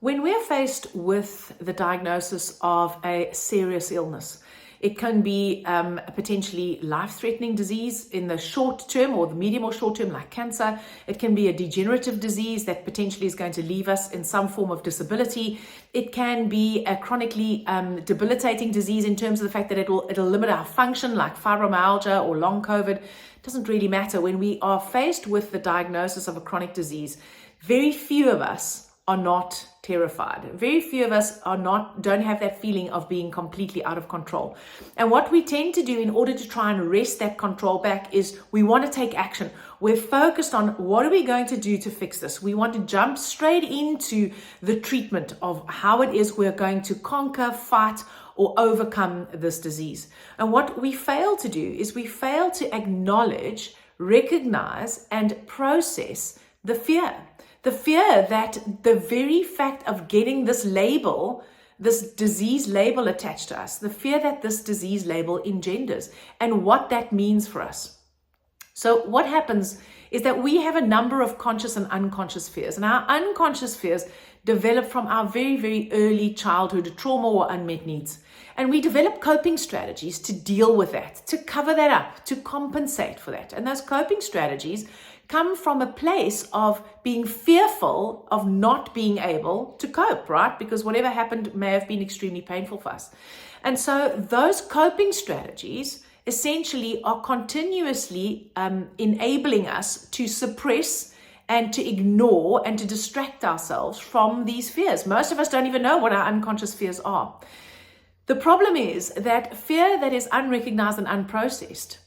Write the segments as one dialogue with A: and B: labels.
A: When we're faced with the diagnosis of a serious illness, it can be a potentially life-threatening disease in the short term or the medium or short term, like cancer. It can be a degenerative disease that potentially is going to leave us in some form of disability. It can be a chronically debilitating disease in terms of the fact that it'll limit our function, like fibromyalgia or long COVID. It doesn't really matter. When we are faced with the diagnosis of a chronic disease, very few of us are not terrified. Very few of us don't have that feeling of being completely out of control. And what we tend to do in order to try and wrest that control back is we want to take action. We're focused on what are we going to do to fix this. We want to jump straight into the treatment of how it is we're going to conquer, fight, or overcome this disease. And what we fail to do is we fail to acknowledge, recognize, and process the fear. The fear that the very fact of getting this label, this disease label attached to us, the fear that this disease label engenders and what that means for us. So what happens is that we have a number of conscious and unconscious fears, and our unconscious fears develop from our very, very early childhood trauma or unmet needs. And we develop coping strategies to deal with that, to cover that up, to compensate for that. And those coping strategies come from a place of being fearful of not being able to cope, right? Because whatever happened may have been extremely painful for us. And so those coping strategies essentially are continuously enabling us to suppress and to ignore and to distract ourselves from these fears. Most of us don't even know what our unconscious fears are. The problem is that fear that is unrecognized and unprocessed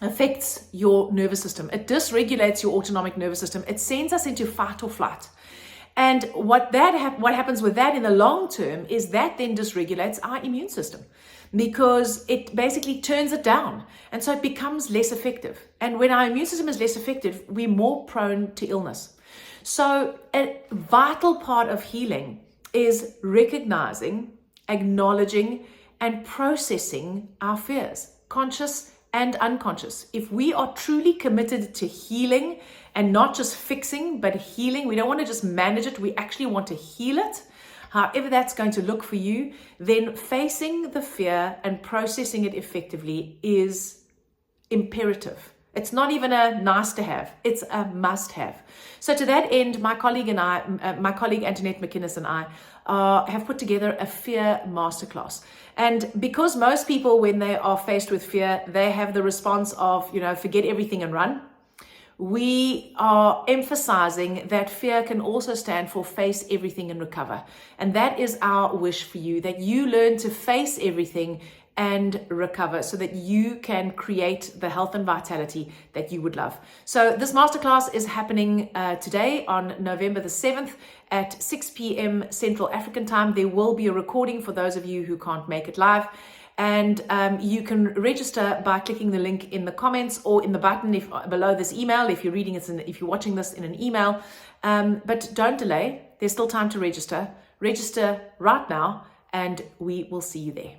A: affects your nervous system. It dysregulates your autonomic nervous system. It sends us into fight or flight. And what happens with that in the long term is that then dysregulates our immune system, because it basically turns it down. And so it becomes less effective. And when our immune system is less effective, we're more prone to illness. So a vital part of healing is recognizing, acknowledging, and processing our fears, conscious and unconscious. If we are truly committed to healing and not just fixing, but healing, we don't want to just manage it, we actually want to heal it, however that's going to look for you, then facing the fear and processing it effectively is imperative. It's not even a nice to have, it's a must have. So to that end, my colleague Antoinette McInnes and I have put together a fear masterclass. And because most people, when they are faced with fear, they have the response of, forget everything and run. We are emphasizing that fear can also stand for face everything and recover. And that is our wish for you, that you learn to face everything and recover so that you can create the health and vitality that you would love. So this masterclass is happening today on November the 7th at 6 p.m. Central African time. There will be a recording for those of you who can't make it live. And you can register by clicking the link in the comments or in the button below this email if you're reading it, if you're watching this in an email. But don't delay. There's still time to register. Register right now, and we will see you there.